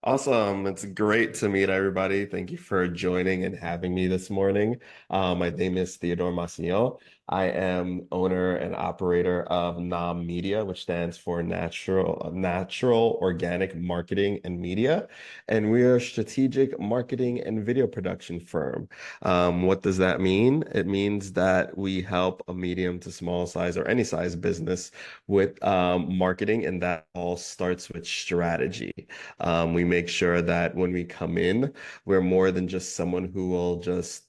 Awesome. It's great to meet everybody. Thank you for joining and having me this morning. My name is Theodore Massillon. I am owner and operator of NOM Media, which stands for Natural Organic Marketing and Media. And we are a strategic marketing and video production firm. What does that mean? It means that we help a medium to small size or any size business with marketing, and that all starts with strategy. We make sure that when we come in, we're more than just someone who will just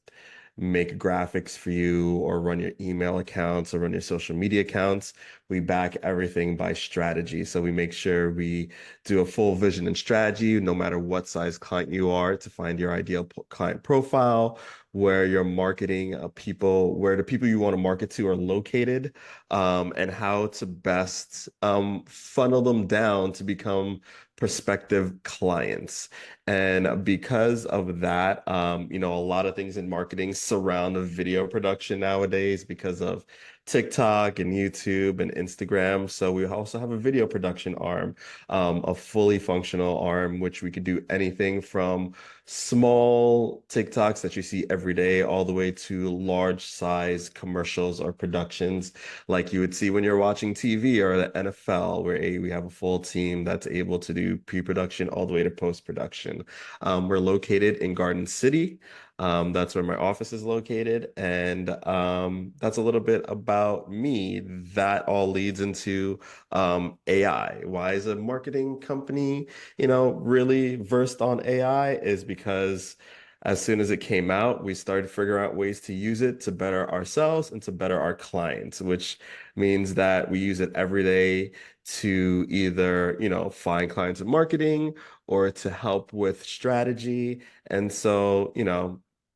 make graphics for you or run your email accounts or run your social media accounts. We back everything by strategy. So we make sure we do a full vision and strategy, no matter what size client you are, to find your ideal client profile, where your marketing people, where the people you want to market to are located, and how to best funnel them down to become prospective clients. And because of that, a lot of things in marketing surround video production nowadays because of TikTok and YouTube and Instagram. So we also have a video production arm, a fully functional arm, which we could do anything from small TikToks that you see every day all the way to large size commercials or productions like you would see when you're watching TV or the NFL, where we have a full team that's able to do pre-production all the way to post-production. We're located in Garden City. That's where my office is located. And that's a little bit about me. That all leads into AI. Why is a marketing company, really versed on AI? Is because as soon as it came out, we started figuring out ways to use it to better ourselves and to better our clients, which means that we use it every day to either, find clients in marketing or to help with strategy. And so,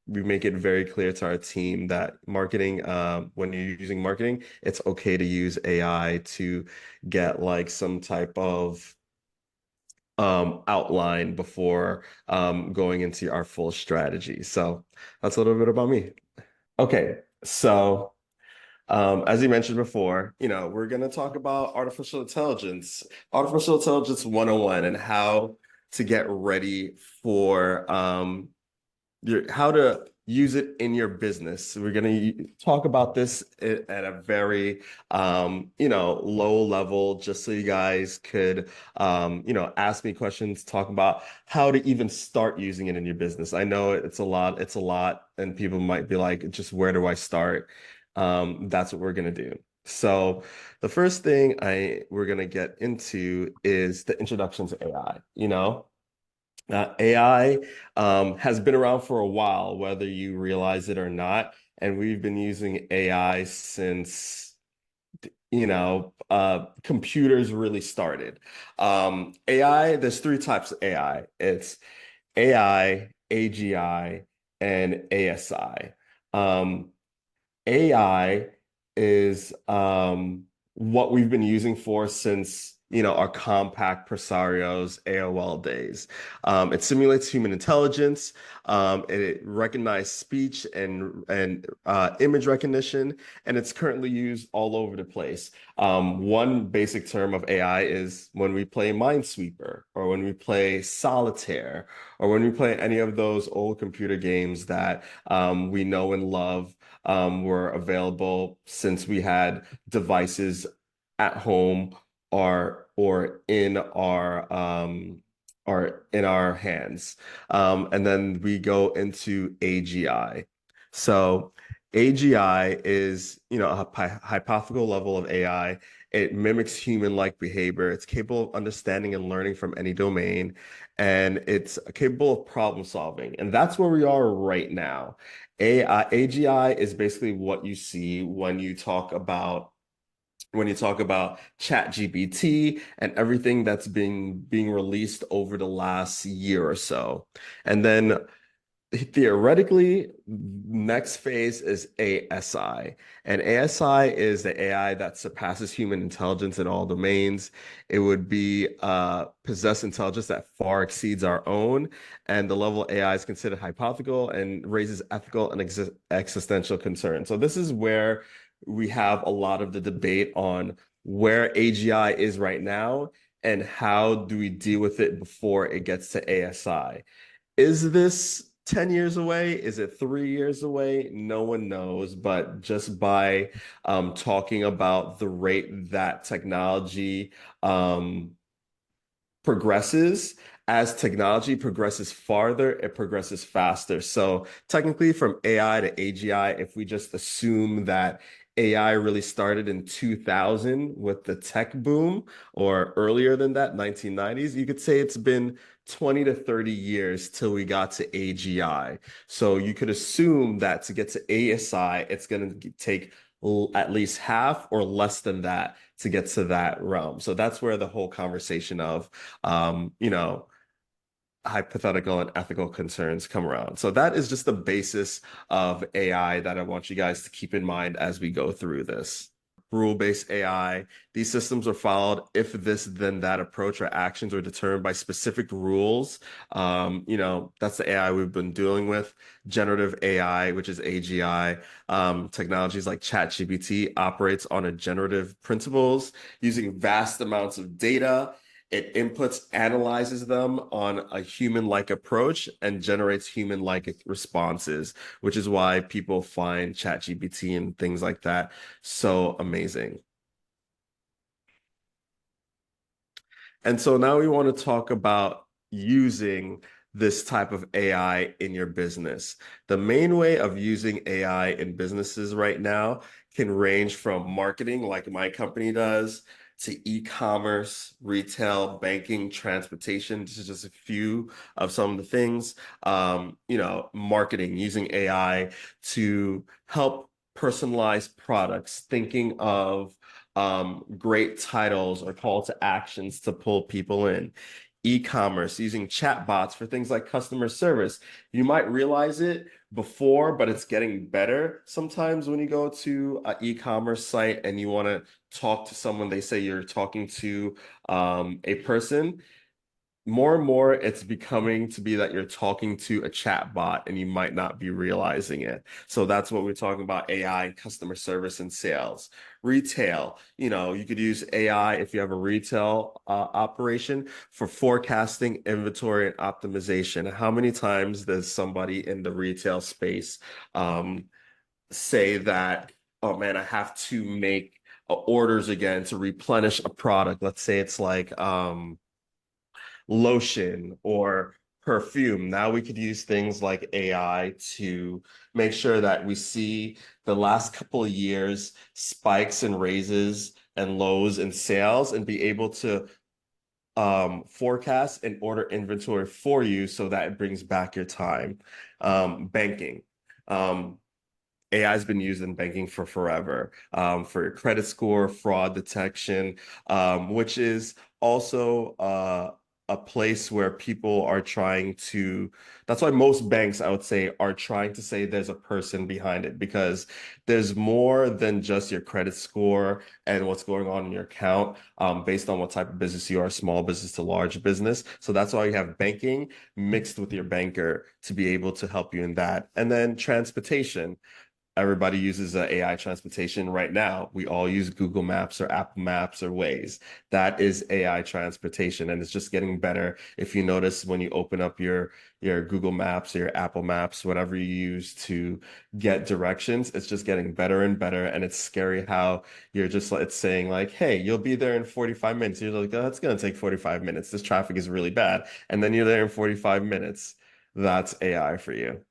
we make it very clear to our team that marketing, when you're using marketing, it's okay to use AI to get like some type of outline before going into our full strategy. So that's a little bit about me. Okay, so as you mentioned before, we're going to talk about artificial intelligence 101, and how to get ready for how to use it in your business. We're going to talk about this at a very, low level, just so you guys could, ask me questions, talk about how to even start using it in your business. I know it's a lot, and people might be like, just where do I start? That's what we're going to do. So the first thing we're going to get into is the introduction to AI. AI has been around for a while, whether you realize it or not. And we've been using AI since, computers really started. AI, there's three types of AI. It's AI, AGI, and ASI. Um, AI is what we've been using for since our compact Presarios AOL days. It simulates human intelligence. It recognizes speech and image recognition, and it's currently used all over the place. One basic term of AI is when we play Minesweeper, or when we play Solitaire, or when we play any of those old computer games that we know and love, were available since we had devices at home or in our hands. And then we go into AGI. So AGI is, a hypothetical level of AI. It mimics human-like behavior. It's capable of understanding and learning from any domain, and it's capable of problem solving. And that's where we are right now. AGI is basically what you see when you talk about ChatGPT and everything that's being released over the last year or so. And then theoretically, next phase is ASI. And ASI is the AI that surpasses human intelligence in all domains. It would be possess intelligence that far exceeds our own. And the level of AI is considered hypothetical and raises ethical and existential concerns. So this is where we have a lot of the debate on where AGI is right now and how do we deal with it before it gets to ASI? Is this 10 years away? Is it 3 years away? No one knows. But just by talking about the rate that technology progresses, as technology progresses farther, it progresses faster. So technically from AI to AGI, if we just assume that AI really started in 2000 with the tech boom, or earlier than that, 1990s, you could say it's been 20 to 30 years till we got to AGI. So you could assume that to get to ASI, it's going to take at least half or less than that to get to that realm. So that's where the whole conversation of, you know, hypothetical and ethical concerns come around. So that is just the basis of AI that I want you guys to keep in mind as we go through this. Rule-based AI. These systems are followed if this, then that approach or actions are determined by specific rules. That's the AI we've been dealing with. Generative AI, which is AGI. Technologies like ChatGPT operates on a generative principles using vast amounts of data. It inputs, analyzes them on a human-like approach, and generates human-like responses, which is why people find ChatGPT and things like that so amazing. And so now we want to talk about using this type of AI in your business. The main way of using AI in businesses right now can range from marketing, like my company does, to e-commerce, retail, banking, transportation. This is just a few of some of the things. Marketing, using AI to help personalize products, thinking of great titles or call to actions to pull people in. E-commerce, using chatbots for things like customer service. You might realize it before, but it's getting better. Sometimes when you go to an e-commerce site and you want to talk to someone, they say you're talking to a person. More and more, it's becoming to be that you're talking to a chat bot and you might not be realizing it. So that's what we're talking about: AI and customer service and sales. Retail, you could use AI if you have a retail operation for forecasting, inventory, and optimization. How many times does somebody in the retail space say that, oh man, I have to make orders again to replenish a product? Let's say it's like, lotion or perfume. Now we could use things like AI to make sure that we see the last couple of years spikes and raises and lows in sales, and be able to forecast and order inventory for you so that it brings back your time. Banking. AI has been used in banking for forever, for your credit score, fraud detection, which is also a place where people are trying to. That's why most banks, I would say, are trying to say there's a person behind it, because there's more than just your credit score and what's going on in your account, based on what type of business you are, small business to large business. So that's why you have banking mixed with your banker to be able to help you in that. And then transportation. Everybody uses AI transportation right now. We all use Google Maps or Apple Maps or Waze. That is AI transportation, and it's just getting better. If you notice, when you open up your Google Maps or your Apple Maps, whatever you use to get directions, it's just getting better and better. And it's scary how you're just like, it's saying like, "Hey, you'll be there in 45 minutes." You're like, "Oh, that's gonna take 45 minutes. This traffic is really bad," and then you're there in 45 minutes. That's AI for you.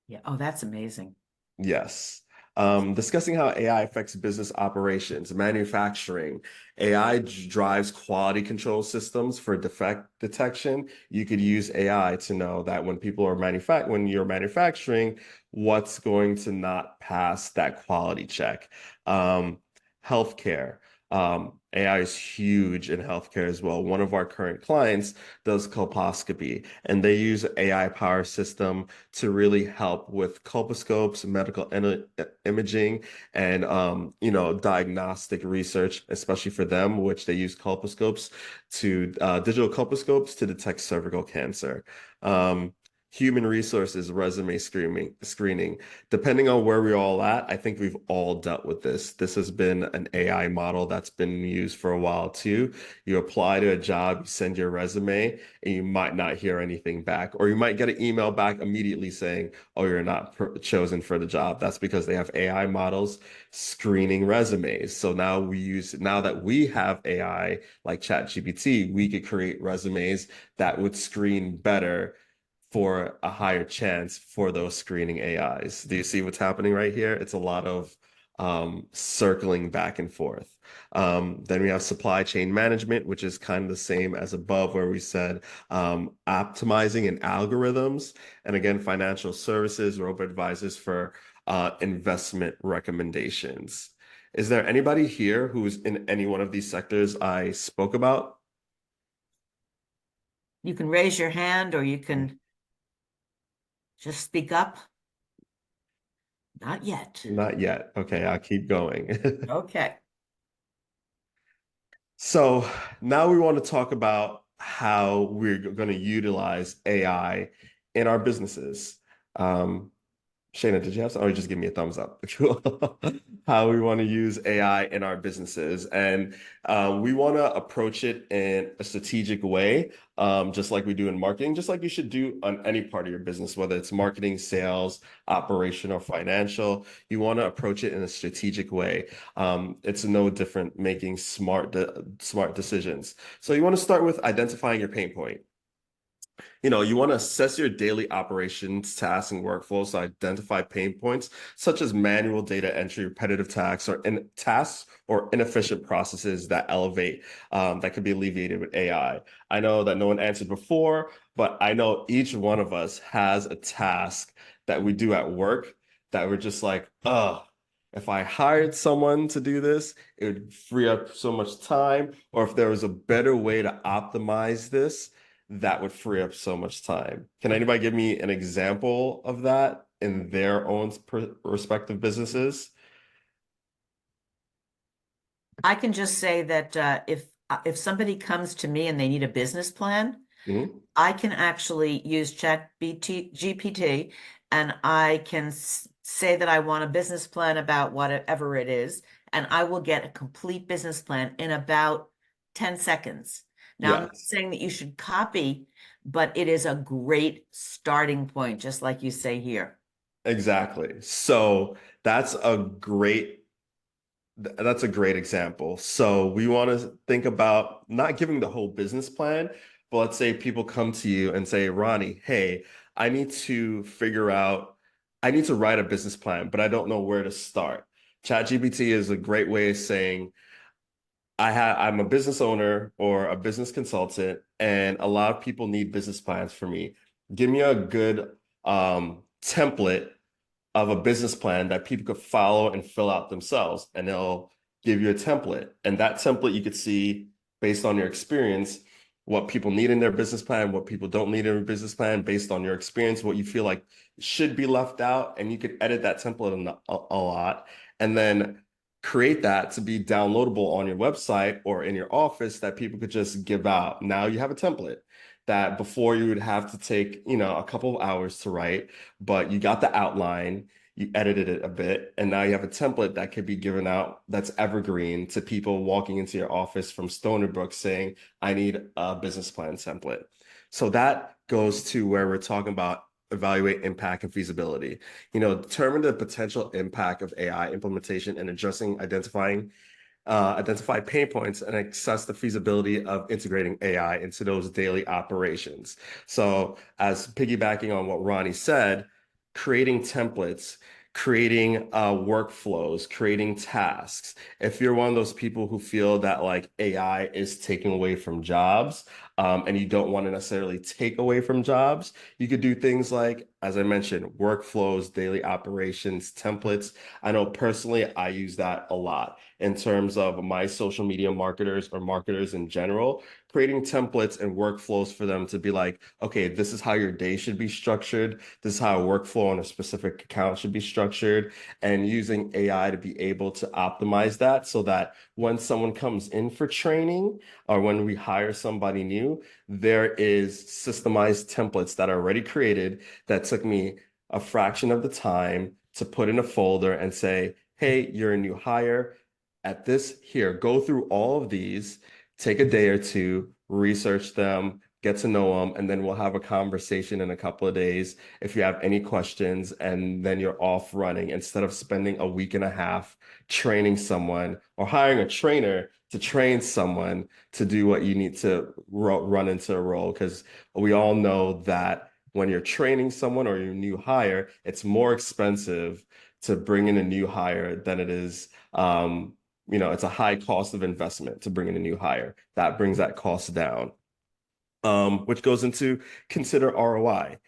Yeah. Oh, that's amazing. Yes. Discussing how AI affects business operations, manufacturing. AI drives quality control systems for defect detection. You could use AI to know that when you're manufacturing, what's going to not pass that quality check. Healthcare. AI is huge in healthcare as well. One of our current clients does colposcopy, and they use AI power system to really help with colposcopes, medical imaging, and diagnostic research, especially for them, which they use colposcopes to digital colposcopes to detect cervical cancer. Um, human resources resume screening. Depending on where we're all at, I think we've all dealt with this. This has been an AI model that's been used for a while too. You apply to a job, you send your resume, and you might not hear anything back, or you might get an email back immediately saying, "Oh, you're not chosen for the job." That's because they have AI models screening resumes. So now that we have AI like ChatGPT, we could create resumes that would screen better for a higher chance for those screening AIs. Do you see what's happening right here? It's a lot of circling back and forth. Then we have supply chain management, which is kind of the same as above, where we said optimizing and algorithms. And again, financial services, robo-advisors for investment recommendations. Is there anybody here who's in any one of these sectors I spoke about? You can raise your hand or you can just speak up. Not yet. Not yet. Okay, I'll keep going. Okay. So now we want to talk about how we're going to utilize AI in our businesses. Um, Shayna, did you have some? Or just give me a thumbs up. How we want to use AI in our businesses. And we want to approach it in a strategic way, just like we do in marketing, just like you should do on any part of your business, whether it's marketing, sales, operation, or financial. You want to approach it in a strategic way. It's no different making smart decisions. So you want to start with identifying your pain point. You want to assess your daily operations, tasks, and workflows to identify pain points such as manual data entry, repetitive tasks, or inefficient processes that could be alleviated with AI. I know that no one answered before, but I know each one of us has a task that we do at work that we're just like, oh, if I hired someone to do this, it would free up so much time. Or if there was a better way to optimize this, that would free up so much time. Can anybody give me an example of that in their own respective businesses? I can just say that if somebody comes to me and they need a business plan, Mhm. I can actually use GPT and I can say that I want a business plan about whatever it is, and I will get a complete business plan in about 10 seconds. Now, I'm not Yes, saying that you should copy, but it is a great starting point, just like you say here. exactly. So that's a great that's a great example. So we want to think about not giving the whole business plan, but let's say people come to you and say, Ronnie, hey, I need to write a business plan, but I don't know where to start. ChatGPT is a great way of saying, I'm a business owner or a business consultant, and a lot of people need business plans for me. Give me a good template of a business plan that people could follow and fill out themselves, and they'll give you a template. And that template you could see based on your experience what people need in their business plan, what people don't need in their business plan, based on your experience, what you feel like should be left out, and you could edit that template a lot, and then create that to be downloadable on your website or in your office that people could just give out. Now you have a template that before you would have to take, a couple of hours to write, but you got the outline, you edited it a bit, and now you have a template that could be given out that's evergreen to people walking into your office from Stony Brook saying, I need a business plan template. So that goes to where we're talking about evaluate impact and feasibility. Determine the potential impact of AI implementation and identify pain points and assess the feasibility of integrating AI into those daily operations. So, as piggybacking on what Ronnie said, creating templates, creating workflows, creating tasks. If you're one of those people who feel that like AI is taking away from jobs, and you don't want to necessarily take away from jobs, you could do things like, as I mentioned, workflows, daily operations, templates. I know personally, I use that a lot in terms of my social media marketers or marketers in general. creating templates and workflows for them to be like, okay, this is how your day should be structured. This is how a workflow on a specific account should be structured, and using AI to be able to optimize that so that when someone comes in for training or when we hire somebody new, there is systemized templates that are already created that took me a fraction of the time to put in a folder and say, hey, you're a new hire. At this, here, go through all of these, take a day or two, research them, get to know them, and then we'll have a conversation in a couple of days if you have any questions, and then you're off running instead of spending a week and a half training someone or hiring a trainer to train someone to do what you need to run into a role. Because we all know that when you're training someone or your new hire, it's more expensive to bring in a new hire than it is, it's a high cost of investment to bring in a new hire. That brings that cost down, which goes into consider ROI.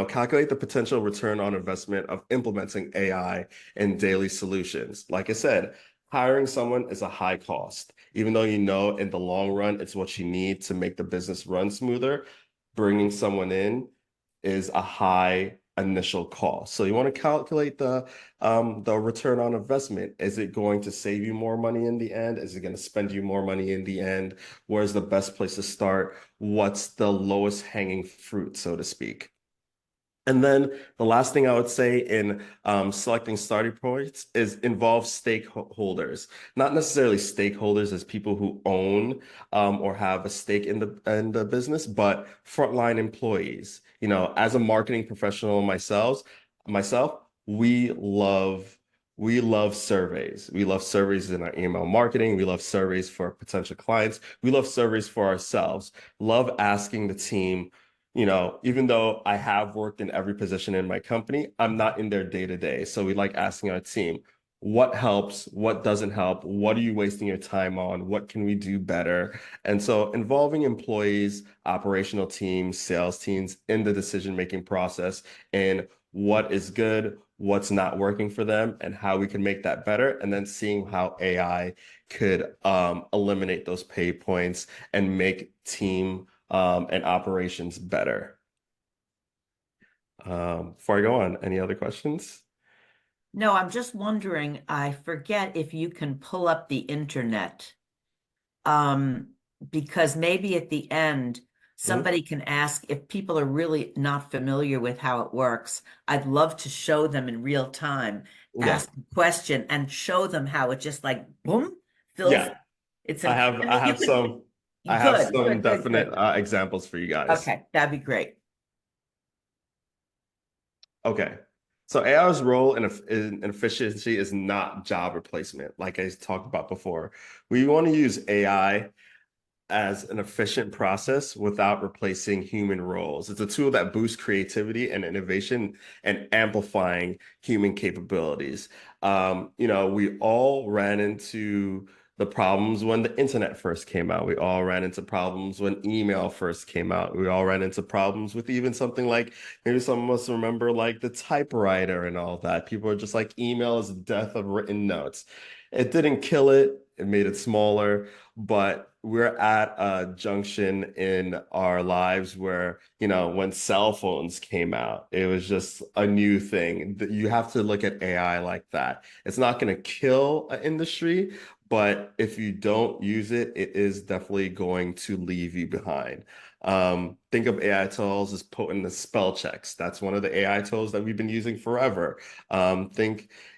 Calculate the potential return on investment of implementing AI in daily solutions. Like I said, hiring someone is a high cost. Even though in the long run, it's what you need to make the business run smoother, bringing someone in is a high initial cost. So you want to calculate the return on investment. Is it going to save you more money in the end? Is it going to spend you more money in the end? Where's the best place to start? What's the lowest hanging fruit, so to speak? And then the last thing I would say in selecting starting points is involve stakeholders, not necessarily stakeholders as people who own or have a stake in the business, but frontline employees. As a marketing professional myself, we love surveys. We love surveys in our email marketing. We love surveys for potential clients. We love surveys for ourselves. Love asking the team, even though I have worked in every position in my company, I'm not in their day to day. So we like asking our team, what helps? What doesn't help? What are you wasting your time on? What can we do better? And so involving employees, operational teams, sales teams in the decision-making process and what is good, what's not working for them, and how we can make that better. And then seeing how AI could eliminate those pay points and make team and operations better. Before I go on, any other questions? No, I'm just wondering, I forget if you can pull up the internet. Um, because maybe at the end, Mhm. somebody can ask if people are really not familiar with how it works. I'd love to show them in real time, Yeah, ask a question and show them how it just like boom fills. yeah. It's I an, have I I mean, have some you I have could, some good, good, definite good. examples for you guys. Okay, that'd be great. Okay. So AI's role in efficiency is not job replacement, like I talked about before. We want to use AI as an efficient process without replacing human roles. It's a tool that boosts creativity and innovation and amplifying human capabilities. We all ran into the problems when the internet first came out. We all ran into problems when email first came out. We all ran into problems with even something like maybe some of us remember like the typewriter and all that. People are just like email is the death of written notes. It didn't kill it. It made it smaller, but we're at a junction in our lives where, when cell phones came out, it was just a new thing. You have to look at AI like that. It's not going to kill an industry, but if you don't use it, it is definitely going to leave you behind. Think of AI tools as potent as spell checks. That's one of the AI tools that we've been using forever. I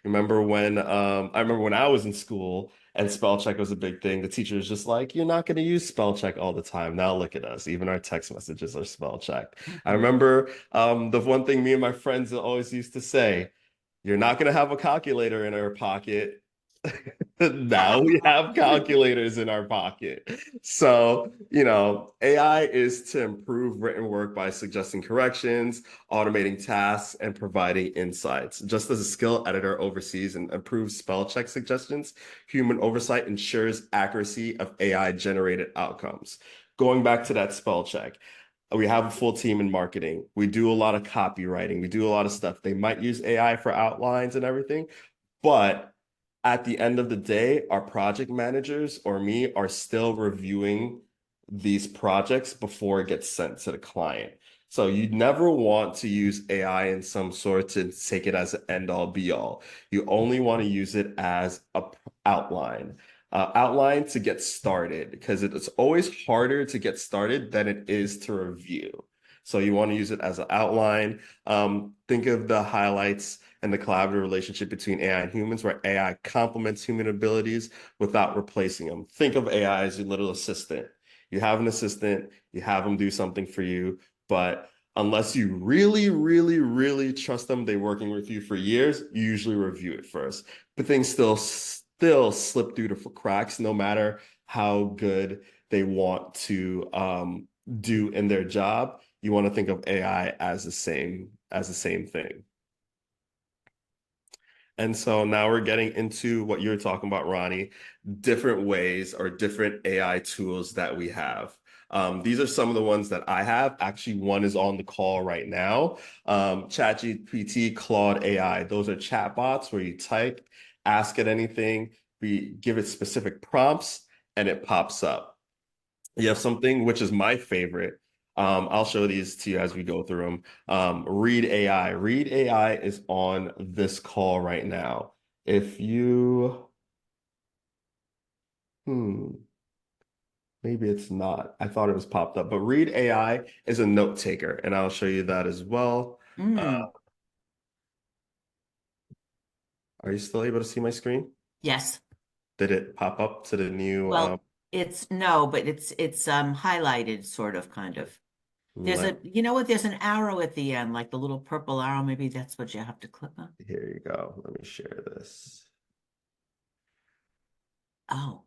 remember when I was in school and spell check was a big thing. The teacher was just like, you're not going to use spell check all the time. Now look at us. Even our text messages are spell checked. I Mhm. remember the one thing me and my friends always used to say, you're not going to have a calculator in our pocket. Now we have calculators in our pocket. So, AI is to improve written work by suggesting corrections, automating tasks, and providing insights. Just as a skill editor oversees and improves spell check suggestions, human oversight ensures accuracy of AI generated outcomes. Going back to that spell check, we have a full team in marketing. We do a lot of copywriting. We do a lot of stuff. They might use AI for outlines and everything, but at the end of the day, our project managers or me are still reviewing these projects before it gets sent to the client. So you never want to use AI in some sort to take it as an end all be all. You only want to use it as a outline. Outline to get started because it's always harder to get started than it is to review. So you want to use it as an outline. Think of the highlights and the collaborative relationship between AI and humans, where AI complements human abilities without replacing them. Think of AI as your little assistant. You have an assistant, you have them do something for you, but unless you really, really, really trust them, they're working with you for years, you usually review it first. But things still slip through the cracks, no matter how good they want to do in their job. You want to think of AI as the same thing. And so now we're getting into what you're talking about, Ronnie, different ways or different AI tools that we have. These are some of the ones that I have. Actually, one is on the call right now. ChatGPT, Claude AI. Those are chatbots where you type, ask it anything, we give it specific prompts, and it pops up. You have something which is my favorite. I'll show these to you as we go through them. Read AI. Read AI is on this call right now. If you, hmm, maybe it's not. I thought it was popped up, but Read AI is a note taker, and I'll show you that as well. Uh, Mm, are you still able to see my screen? yes. Did it pop up to the new Well, it's no, but it's highlighted sort of kind of. There's let a you know what? There's an arrow at the end, like the little purple arrow. Maybe that's what you have to click on. here you go. Let me share this. Oh,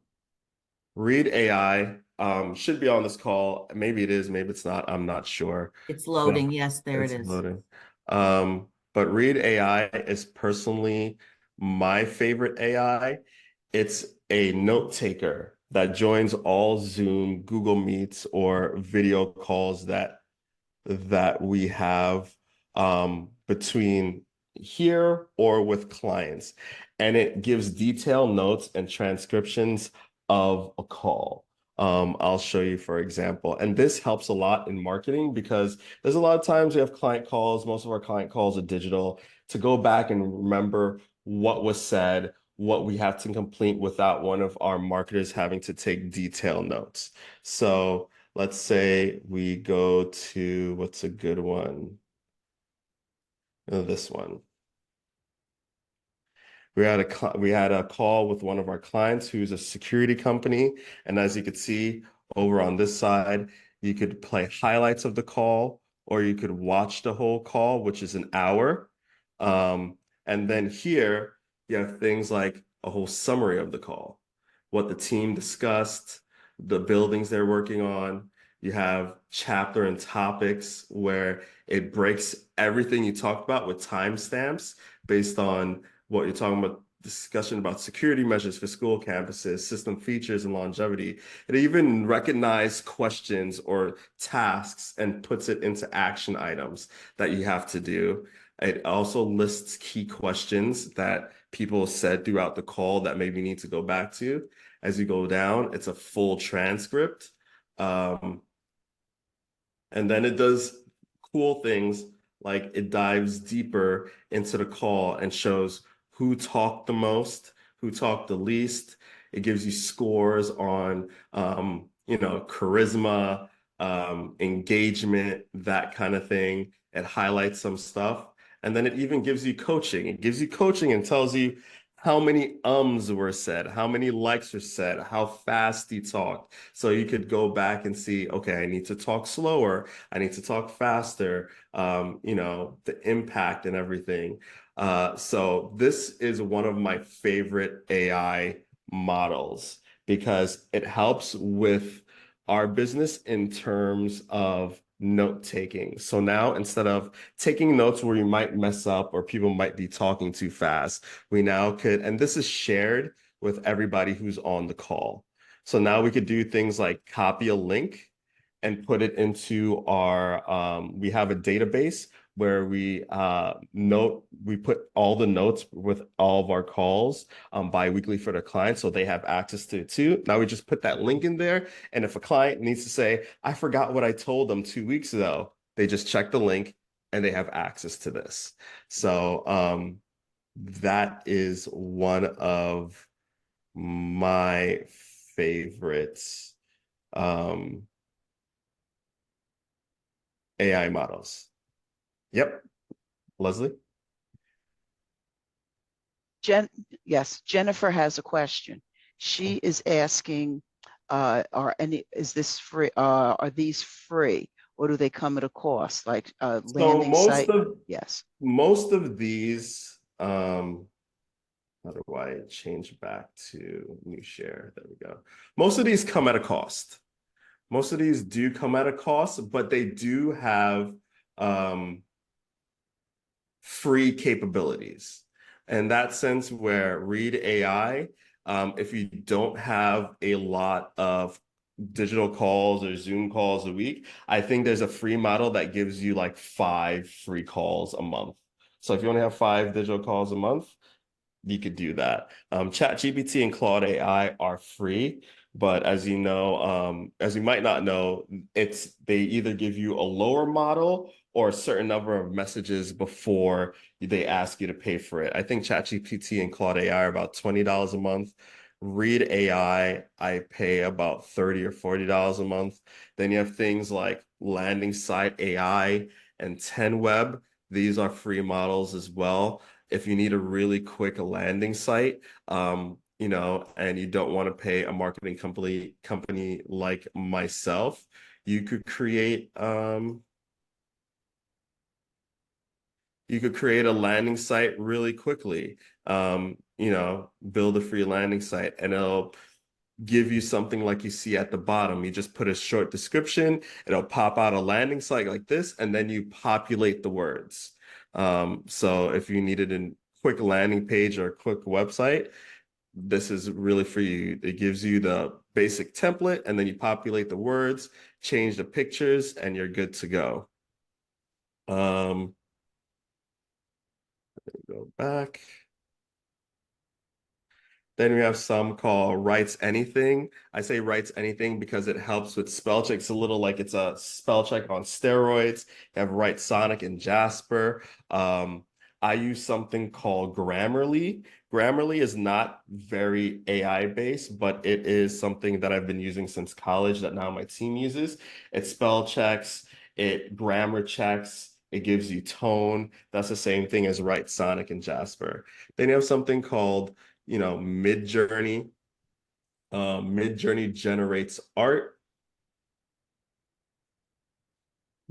Read AI should be on this call. Maybe it is, maybe it's not. I'm not sure. it's But loading. Yes, there it it's is. loading. But Read AI is personally my favorite AI. It's a note taker that joins all Zoom, Google Meets, or video calls that we have between here or with clients. And it gives detailed notes and transcriptions of a call. I'll show you, for example. And this helps a lot in marketing because there's a lot of times we have client calls. Most of our client calls are digital. To go back and remember what was said, what we have to complete without one of our marketers having to take detailed notes. So let's say we go to what's a good one? This one. We had a call with one of our clients who's a security company, and as you could see over on this side, you could play highlights of the call, or you could watch the whole call, which is an hour. Um, and then here you have things like a whole summary of the call, what the team discussed, the buildings they're working on. You have chapter and topics where it breaks everything you talked about with timestamps based on what you're talking about, discussion about security measures for school campuses, system features, and longevity. It even recognizes questions or tasks and puts it into action items that you have to do. It also lists key questions that people said throughout the call that maybe need to go back to. As you go down, it's a full transcript. Um, and then it does cool things like it dives deeper into the call and shows who talked the most, who talked the least. It gives you scores on, charisma, engagement, that kind of thing. It highlights some stuff. And then it even gives you coaching. It gives you coaching and tells you how many ums were said, how many likes were said, how fast you talked. So you could go back and see, okay, I need to talk slower. I need to talk faster, the impact and everything. So this is one of my favorite AI models because it helps with our business in terms of note taking. So now instead of taking notes where you might mess up or people might be talking too fast, we now could, and this is shared with everybody who's on the call. So now we could do things like copy a link and put it into we have a database where we put all the notes with all of our calls bi-weekly for the clients so they have access to it too. Now we just put that link in there, and if a client needs to say, I forgot what I told them 2 weeks ago, they just check the link and they have access to this. So that is one of my favorites um AI models. Yep. Leslie? Jen, yes, Jennifer has a question. She is asking, is this free? Are these free, or do they come at a cost, like a So landing site? Yes. most of these, how do I change back to new share? There we go. Most of these come at a cost. Most of these do come at a cost, but they do have um, free capabilities. In that sense, where Read AI, if you don't have a lot of digital calls or Zoom calls a week, I think there's a free model that gives you like 5 free calls a month. So if you only have 5 digital calls a month, you could do that. ChatGPT and Claude AI are free, but as you know, as you might not know, they either give you a lower model or a certain number of messages before they ask you to pay for it. I think ChatGPT and Claude AI are about $20 a month. Read AI, I pay about $30 or $40 a month. Then you have things like Landing Site AI and 10Web. These are free models as well. If you need a really quick landing site, and you don't want to pay a marketing company like myself, you could create a landing site really quickly. Build a free landing site and it'll give you something like you see at the bottom. You just put a short description, it'll pop out a landing site like this, and then you populate the words. So if you needed a quick landing page or a quick website, this is really for you. It gives you the basic template, and then you populate the words, change the pictures, and you're good to go. Go back. Then we have some called Writes Anything. I say Writes Anything because it helps with spell check. It's a little like it's a spell check on steroids. You have Write Sonic and Jasper. I use something called Grammarly. Grammarly is not very AI based, but it is something that I've been using since college that now my team uses. It spell checks, it grammar checks, it gives you tone. That's the same thing as Write Sonic and Jasper. Then you have something called Mid-Journey. Mid-Journey generates art.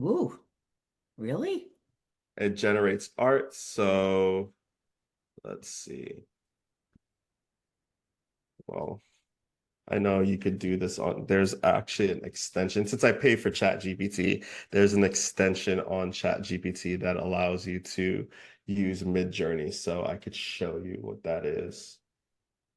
Ooh, really? It generates art. So let's see. Well, I know you could do this there's actually an extension. Since I pay for ChatGPT, there's an extension on ChatGPT that allows you to use Mid-Journey. So I could show you what that is.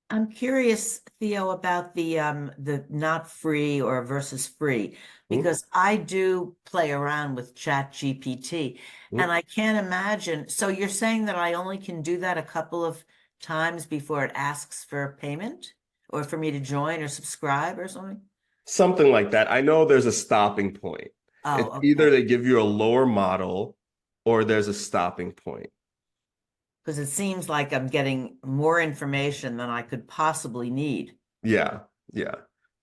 I'm curious, Theo, about the not free or versus free, Ooh, because I do play around with Chat GPT and ooh. I can't imagine. So you're saying that I only can do that a couple of times before it asks for payment or for me to join or subscribe or something? Something like that. I know there's a stopping point. It's Oh, either okay. they give you a lower model or there's a stopping point. Because it seems like I'm getting more information than I could possibly need. Yeah, yeah.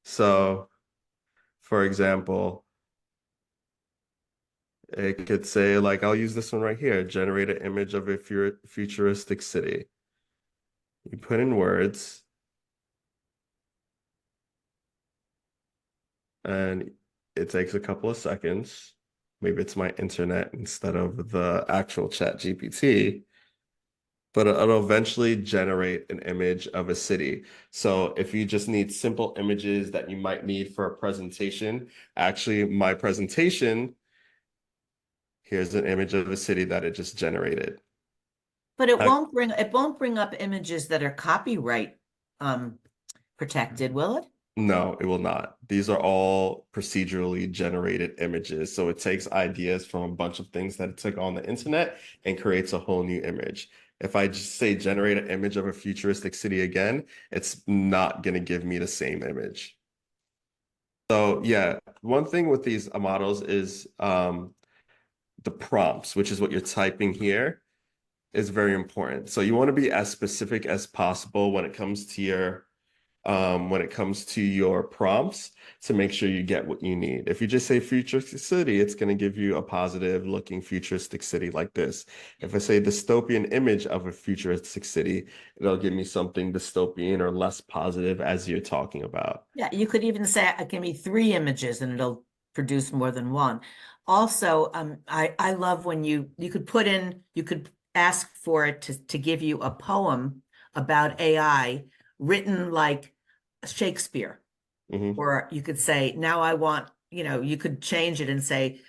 So, for example, it could say, like, I'll use this one right here, generate an image of a futuristic city. You put in words, and it takes a couple of seconds. Maybe it's my internet instead of the actual chat GPT, but it'll eventually generate an image of a city. So if you just need simple images that you might need for a presentation, actually my presentation, here's an image of a city that it just generated. But I, it won't bring up images that are copyright um protected, will it? No, it will not. These are all procedurally generated images. So it takes ideas from a bunch of things that it took on the internet and creates a whole new image. If I just say generate an image of a futuristic city again, it's not going to give me the same image. So yeah, one thing with these models is the prompts, which is what you're typing here, is very important. So you want to be as specific as possible when it comes to your prompts to make sure you get what you need. If you just say futuristic city, it's going to give you a positive looking futuristic city like this. If I say dystopian image of a futuristic city, it'll give me something dystopian or less positive as you're talking about. Yeah, you could even say, give me 3 images and it'll produce more than one. Also, I love when you could put in, you could ask for it to give you a poem about AI written like Shakespeare. Hmm. Or you could say, now I want, you could change it and say,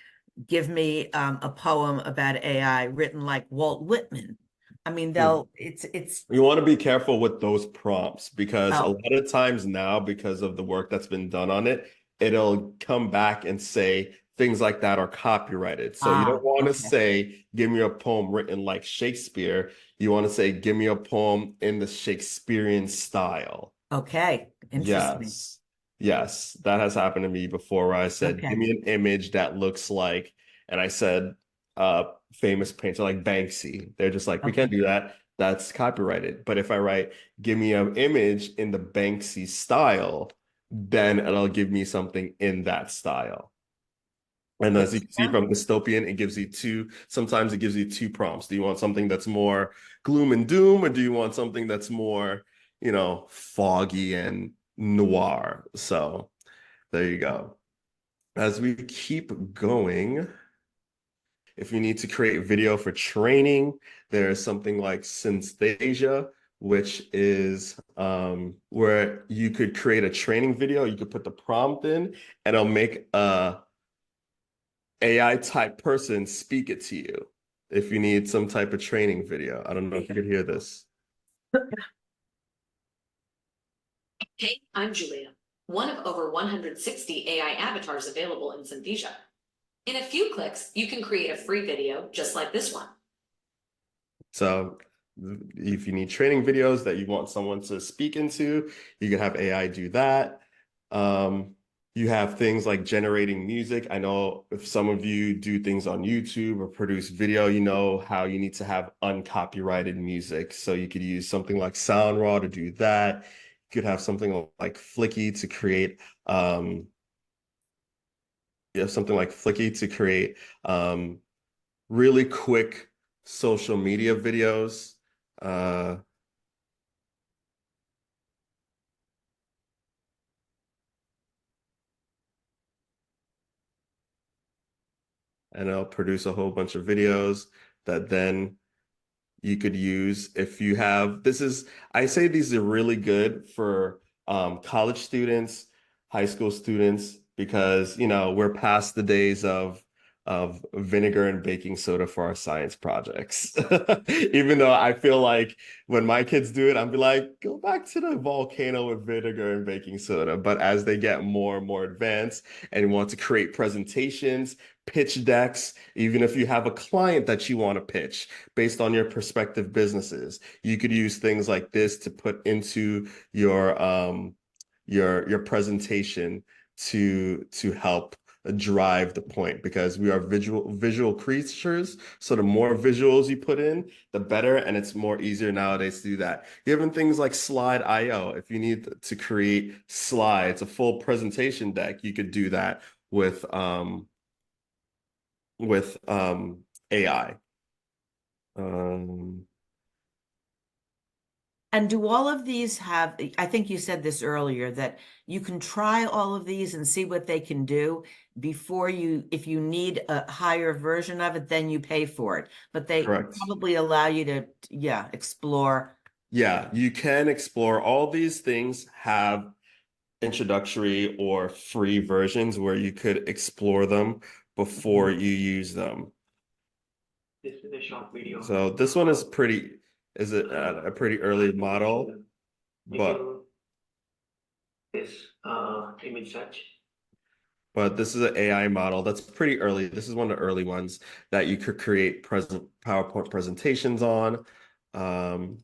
give me a poem about AI written like Walt Whitman. I mean, it's, You want to be careful with those prompts because a oh, lot of times now, because of the work that's been done on it, it'll come back and say things like that are copyrighted. So you don't want to okay. say, give me a poem written like Shakespeare. You want to say, give me a poem in the Shakespearean style. Okay. Interesting. Yes. Yes. That has happened to me before where I said, give Okay. me an image that looks like, and I said, famous painter like Banksy. They're just like, we can't Okay. do that. That's copyrighted. But if I write, give me an image in the Banksy style, then it'll give me something in that style. And Good as you to can see know. from dystopian, it gives you sometimes it gives you two prompts. Do you want something that's more gloom and doom, or do you want something that's more, foggy and noir? So there you go. As we keep going, if you need to create video for training, there's something like Synesthesia, which is where you could create a training video. You could put the prompt in, and it'll make a AI type person speak it to you if you need some type of training video. I don't know if you could hear this. Hey, I'm Julia, one of over 160 AI avatars available in Synthesia. In a few clicks, you can create a free video just like this one. So if you need training videos that you want someone to speak into, you can have AI do that. You have things like generating music. I know if some of you do things on YouTube or produce video, you know how you need to have uncopyrighted music. So you could use something like SoundRaw to do that. You could have something like Flicky to create um, really quick social media videos. Uh, and I'll produce a whole bunch of videos that then you could use if you have I say these are really good for college students, high school students, because we're past the days of vinegar and baking soda for our science projects. Even though I feel like when my kids do it, I'll be like, go back to the volcano with vinegar and baking soda. But as they get more and more advanced and want to create presentations, pitch decks, even if you have a client that you want to pitch based on your prospective businesses, you could use things like this to put into your presentation to help drive the point because we are visual creatures. So the more visuals you put in, the better, and it's more easier nowadays to do that. Even things like Slide IO, if you need to create slides, a full presentation deck, you could do that with AI. Um, And do all of these have, I think you said this earlier, that you can try all of these and see what they can do before if you need a higher version of it, then you pay for it. But they Correct. probably allow you to, yeah, explore. Yeah, you can explore all these things, have introductory or free versions where you could explore them before you use them. This is a short video. So this one is a pretty early model, but this image search. But this is an AI model that's pretty early. This is one of the early ones that you could create PowerPoint presentations on. Um,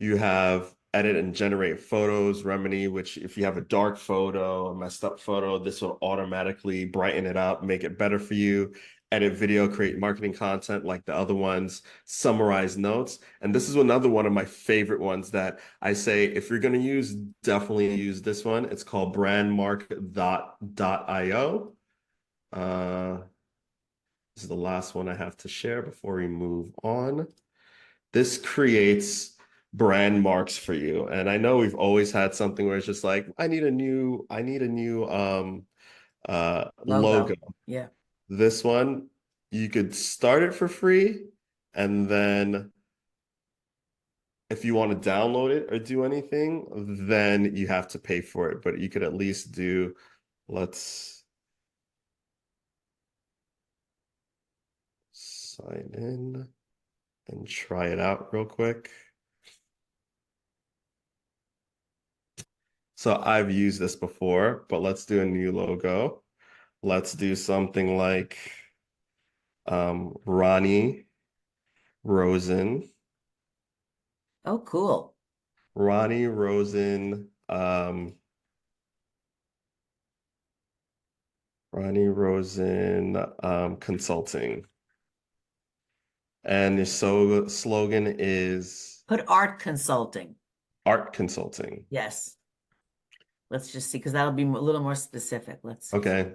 You have edit and generate photos, Remedy, which if you have a dark photo, a messed up photo, this will automatically brighten it up, make it better for you. Edit video, create marketing content like the other ones, summarize notes. And this is another one of my favorite ones that I say, if you're going to use, definitely use this one. It's called brandmark.io. This is the last one I have to share before we move on. This creates brand marks for you. And I know we've always had something where it's just like, I need a new logo. Logo. Yeah. This one, you could start it for free, and then if you want to download it or do anything, then you have to pay for it. But you could at least do, let's sign in and try it out real quick. So I've used this before, but let's do a new logo. Let's do something like Ronnie Rosen. Oh, cool. Ronnie Rosen, Consulting. And the slogan is Put art consulting. Art Consulting. Yes. Let's just see, because that'll be a little more specific. Let's see. Okay.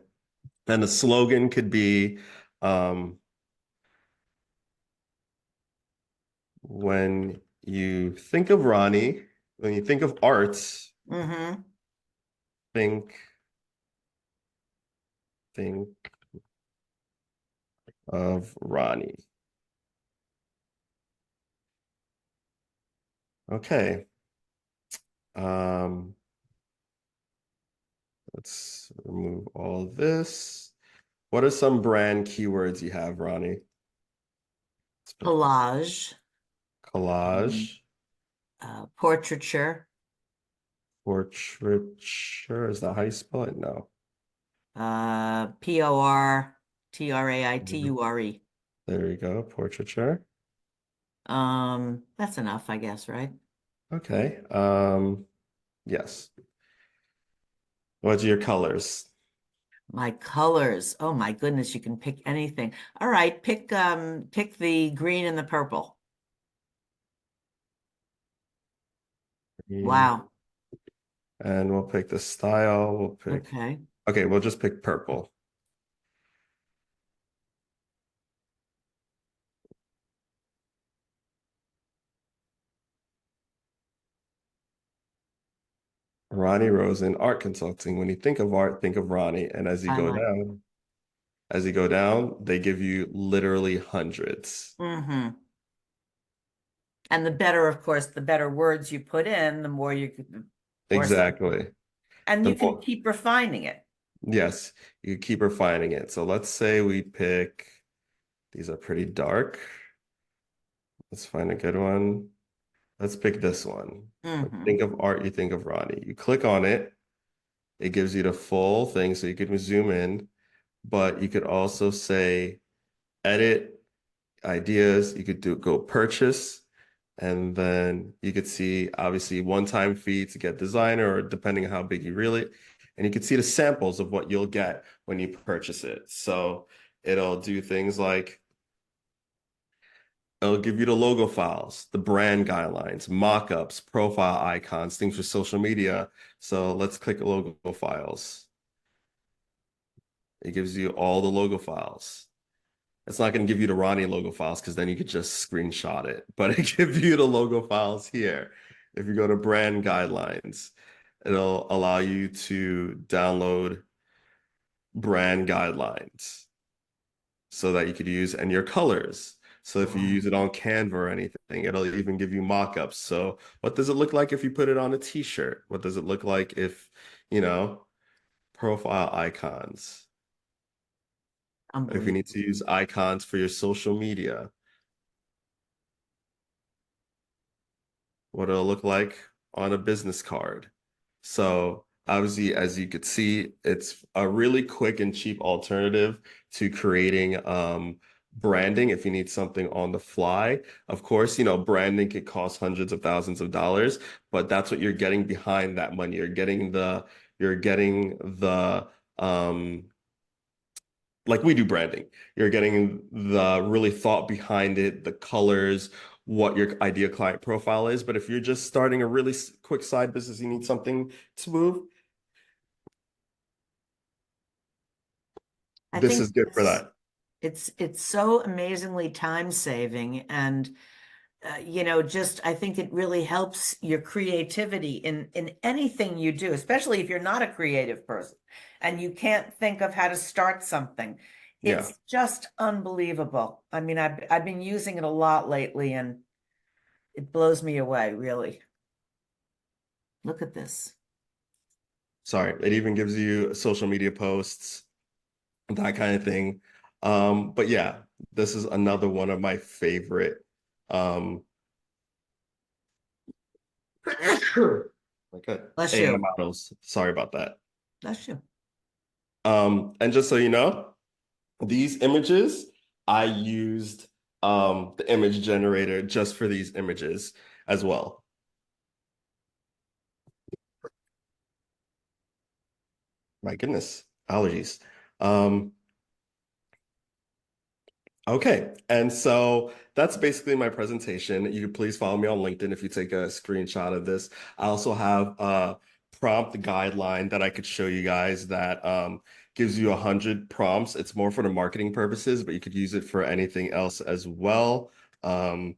And the slogan could be when you think of Ronnie, when you think of arts, Mm-hmm. think of Ronnie. Okay. Let's remove all of this. What are some brand keywords you have, Ronnie? Collage. Collage. Portraiture. Portraiture. Is that how you spell it? No. Portraiture. There you go. Portraiture. That's enough, I guess, right? Okay. Yes. What's your colors? My colors. Oh my goodness, you can pick anything. All right, pick the green and the purple. Wow. And we'll pick the style. We'll pick. Okay, we'll just pick purple. Ronnie Rosen, art consulting. When you think of art, think of Ronnie. And as you go down, they give you literally hundreds. Mm-hmm. And the better, of course, the better words you put in, the more you could. Exactly. And you can keep refining it. Yes, you keep refining it. So let's say we pick, these are pretty dark. Let's find a good one. Let's pick this one. Mm-hmm. Think of art, you think of Ronnie. You click on it. It gives you the full thing, so you can zoom in, but you could also say edit ideas. You could go purchase, and then you could see obviously one-time fee to get designer, or depending on how big you reel it. And you can see the samples of what you'll get when you purchase it. So it'll do things like it'll give you the logo files, the brand guidelines, mock-ups, profile icons, things for social media. So let's click logo files. It gives you all the logo files. It's not going to give you the Ronnie logo files because then you could just screenshot it. But it gives you the logo files here. If you go to brand guidelines, it'll allow you to download brand guidelines so that you could use and your colors. So if you use it on Canva or anything, it'll even give you mock-ups. So what does it look like if you put it on a t-shirt? What does it look like if, profile icons? If you need to use icons for your social media, what it'll look like on a business card. So obviously, as you could see, it's a really quick and cheap alternative to creating branding if you need something on the fly. Of course, branding could cost hundreds of thousands of dollars, but that's what you're getting behind that money. You're getting the like we do branding. You're getting the really thought behind it, the colors, what your ideal client profile is. But if you're just starting a really quick side business, you need something smooth, I this think is good for that. it's so amazingly time saving and just I think it really helps your creativity in anything you do, especially if you're not a creative person and you can't think of how to start something. Yeah. It's just unbelievable. I mean, I've been using it a lot lately and it blows me away, really. Look at this. Sorry. It even gives you social media posts, that kind of thing. But yeah, this is another one of my favorite. Like Bless AI you. models. Sorry about that. Bless you. And just so you know, these images, I used the image generator just for these images as well. My goodness, allergies. Um, Okay, and so that's basically my presentation. You can please follow me on LinkedIn if you take a screenshot of this. I also have a prompt guideline that I could show you guys that gives you 100 prompts. It's more for the marketing purposes, but you could use it for anything else as well. Um,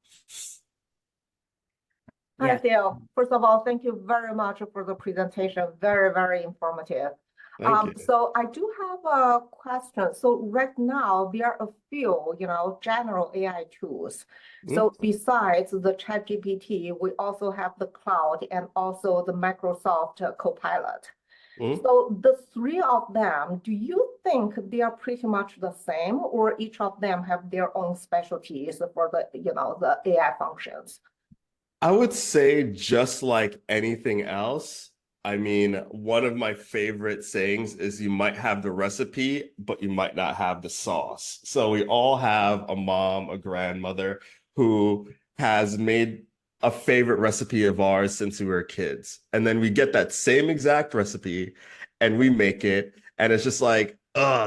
Hi, Yeah. Theo. First of all, thank you very much for the presentation. Very, very informative. Thank you. So I do have a question. So right now there are a few, general AI tools. So besides the ChatGPT, we also have the cloud and also the Microsoft Copilot. Mhm. So the three of them, do you think they are pretty much the same, or each of them have their own specialties for the AI functions? I would say just like anything else. I mean, one of my favorite sayings is you might have the recipe, but you might not have the sauce. So we all have a mom, a grandmother who has made a favorite recipe of ours since we were kids. And then we get that same exact recipe and we make it. And it's just like,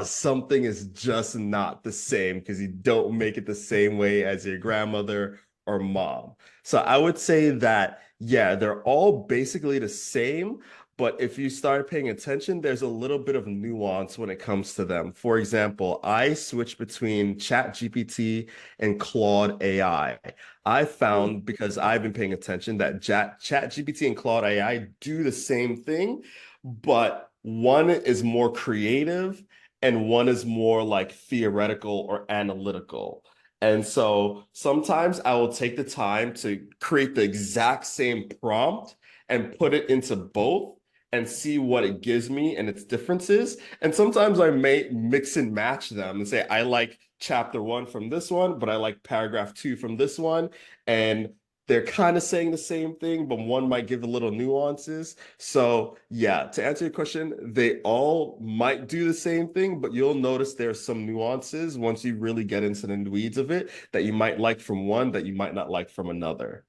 something is just not the same because you don't make it the same way as your grandmother or mom. So I would say that, yeah, they're all basically the same, but if you start paying attention, there's a little bit of nuance when it comes to them. For example, I switch between ChatGPT and Claude AI. I found, because I've been paying attention, that ChatGPT and Claude AI do the same thing, but one is more creative and one is more like theoretical or analytical. And so sometimes I will take the time to create the exact same prompt and put it into both and see what it gives me and its differences. And sometimes I may mix and match them and say, I like chapter one from this one, but I like paragraph two from this one. And they're kind of saying the same thing, but one might give a little nuances. So yeah, to answer your question, they all might do the same thing, but you'll notice there's some nuances once you really get into the weeds of it that you might like from one that you might not like from another.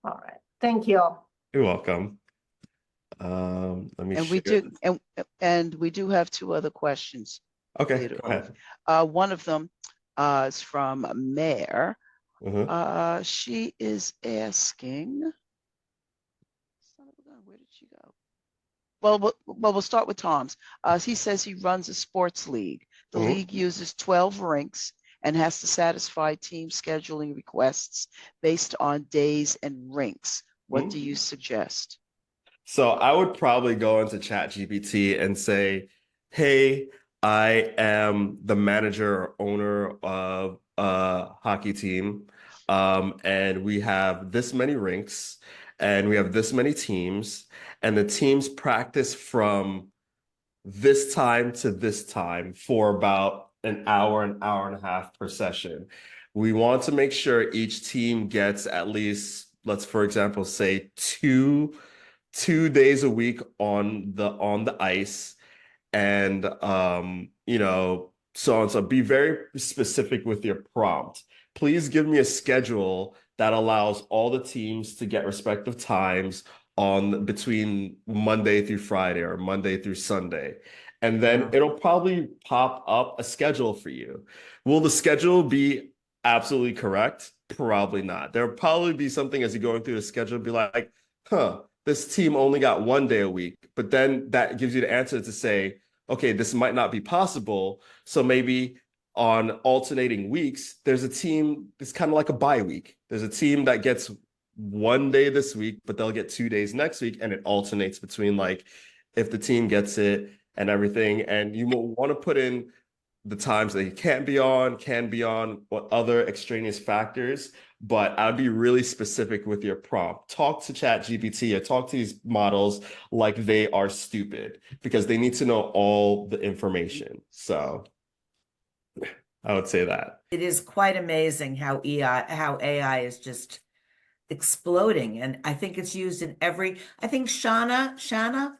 All right. Thank you. You're welcome. Let me And we share do, this. and we do have two other questions. Okay, Theodore. go ahead. One of them is from Mare. Mhm. She is asking, son of a gun, where did she go? Well, we'll start with Tom's. He says he runs a sports league. The Mhm. league uses 12 rinks and has to satisfy team scheduling requests based on days and rinks. What do you suggest? So I would probably go into ChatGPT and say, hey, I am the manager or owner of a hockey team. And we have this many rinks and we have this many teams, and the teams practice from this time to this time for about an hour and a half per session. We want to make sure each team gets at least let's for example say two days a week on the ice, and so on. So be very specific with your prompt. Please give me a schedule that allows all the teams to get respective times on between Monday through Friday or Monday through Sunday. And then Wow. it'll probably pop up a schedule for you. Will the schedule be absolutely correct? Probably not. There'll probably be something as you're going through the schedule, be like, huh, this team only got 1 day a week. But then that gives you the answer to say, okay, this might not be possible. So maybe on alternating weeks, there's a team, it's kind of like a bye week. There's a team that gets 1 day this week, but they'll get 2 days next week, and it alternates between like if the team gets it and everything. And you will want to put in the times that you can be on, what other extraneous factors, but I'd be really specific with your prompt. Talk to ChatGPT or talk to these models like they are stupid because they need to know all the information. So I would say that. It is quite amazing how AI is just exploding. And I think it's used in I think Shana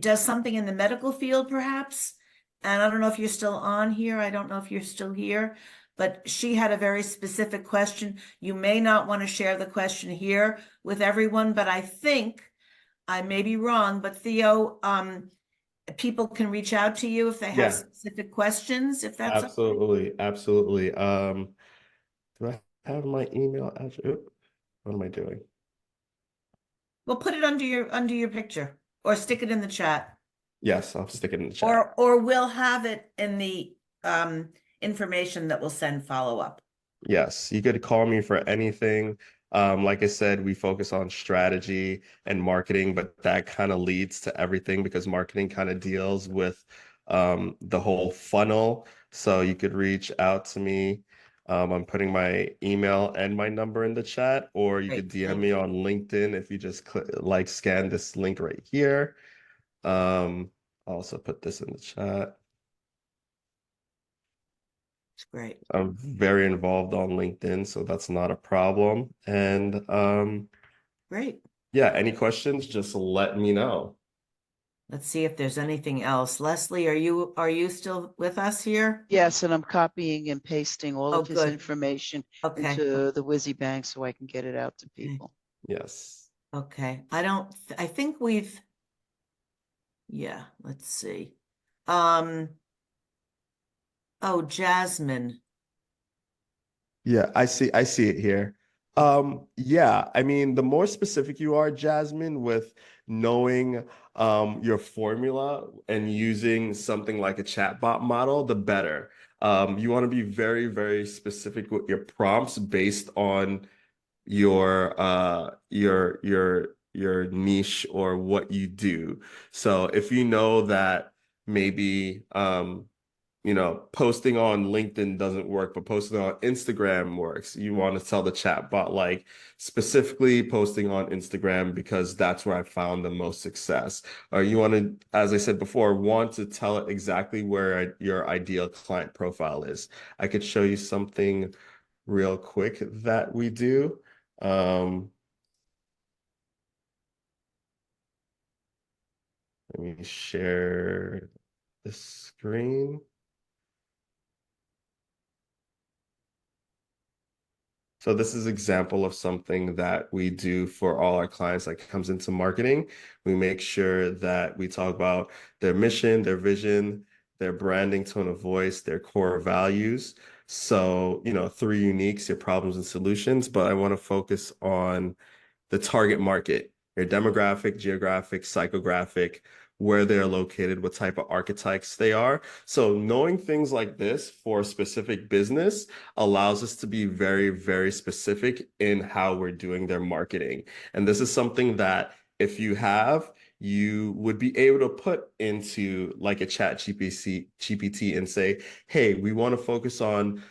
does something in the medical field, perhaps. And I don't know if you're still on here. I don't know if you're still here, but she had a very specific question. You may not want to share the question here with everyone, but I think I may be wrong, but Theo, people can reach out to you if they have Yeah, specific questions, if that's okay. absolutely. Do I have my email address? Oop, what am I doing? Well, put it under your picture or stick it in the chat. Yes, I'll stick it in the chat. Or we'll have it in the information that we'll send follow up. Yes, you could call me for anything. Like I said, we focus on strategy and marketing, but that kind of leads to everything because marketing kind of deals with the whole funnel. So you could reach out to me. I'm putting my email and my number in the chat, or you could Great, DM thank me you. on LinkedIn if you just scan this link right here. I'll also put this in the chat. It's great. I'm very involved on LinkedIn, so that's not a problem. And Great. yeah, any questions, just let me know. Let's see if there's anything else. Leslie, are you still with us here? Yes, and I'm copying and pasting all Oh, of his good. information Okay. into the Whizzy Bank so I can get it out to Okay. people. Yes. Okay. I think yeah, let's see. Oh, Jasmine. Yeah, I see it here. Yeah, I mean, the more specific you are, Jasmine, with knowing your formula and using something like a chatbot model, the better. You want to be very, very specific with your prompts based on your niche or what you do. So if you know that maybe posting on LinkedIn doesn't work, but posting on Instagram works. You want to tell the chat bot like specifically posting on Instagram because that's where I found the most success. Or you want to, as I said before, want to tell it exactly where your ideal client profile is. I could show you something real quick that we do. Let me share the screen. So this is example of something that we do for all our clients that comes into marketing. We make sure that we talk about their mission, their vision, their branding, tone of voice, their core values. So, 3 uniques, your problems and solutions, but I want to focus on the target market, your demographic, geographic, psychographic, where they're located, what type of archetypes they are. So knowing things like this for a specific business allows us to be very, very specific in how we're doing their marketing. And this is something that if you have, you would be able to put into like a chat GPT and say, hey, we want to focus on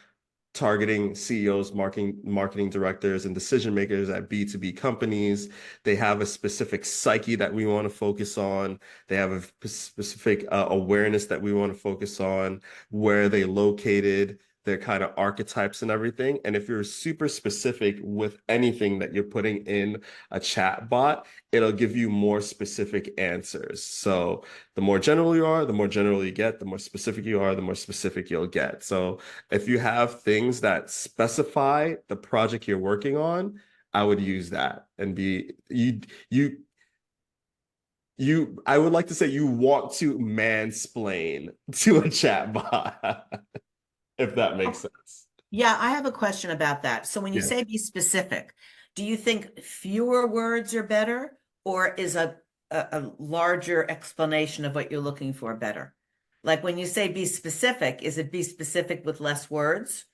targeting CEOs, marketing directors, and decision makers at B2B companies. They have a specific psyche that we want to focus on. They have a specific awareness that we want to focus on, where they located, their kind of archetypes and everything. And if you're super specific with anything that you're putting in a chat bot, it'll give you more specific answers. So the more general you are, the more general you get, the more specific you are, the more specific you'll get. So if you have things that specify the project you're working on, I would use that and I would like to say you want to mansplain to a chatbot, if that makes sense. Yeah, I have a question about that. So when you Yeah. say be specific, do you think fewer words are better, or is a larger explanation of what you're looking for better? Like when you say be specific, is it be specific with less words?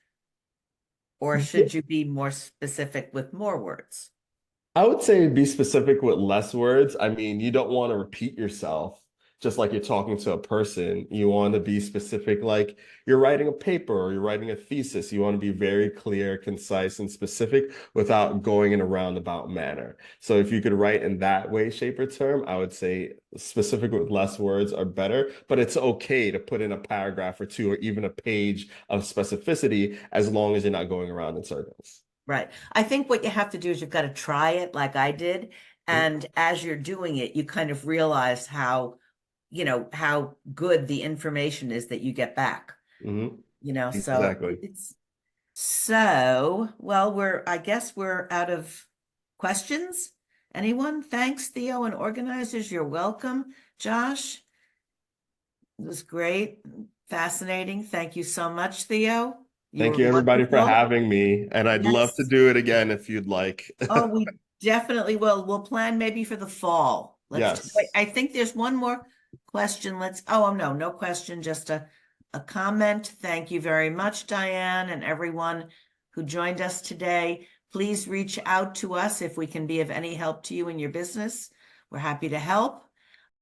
Or should you be more specific with more words? I would say be specific with less words. I mean, you don't want to repeat yourself just like you're talking to a person. You want to be specific, like you're writing a paper or you're writing a thesis. You want to be very clear, concise, and specific without going in a roundabout manner. So if you could write in that way, shape, or term, I would say specific with less words are better, but it's okay to put in a paragraph or two or even a page of specificity as long as you're not going around in circles. Right. I think what you have to do is you've got to try it like I did. And as you're doing it, you kind of realize how, how good the information is that you get back. Mm-hmm. So Exactly. I guess we're out of questions. Anyone? Thanks, Theo and organizers. You're welcome. Josh, it was great. Fascinating. Thank you so much, Theo. Thank Were you, everybody, for wonderful. having me. And I'd love to Yes. do it again if you'd like. Oh, we definitely will. We'll plan maybe for the fall. Wait, Yes. I think there's one more question. No question, just a comment. Thank you very much, Diane, and everyone who joined us today. Please reach out to us if we can be of any help to you in your business. We're happy to help.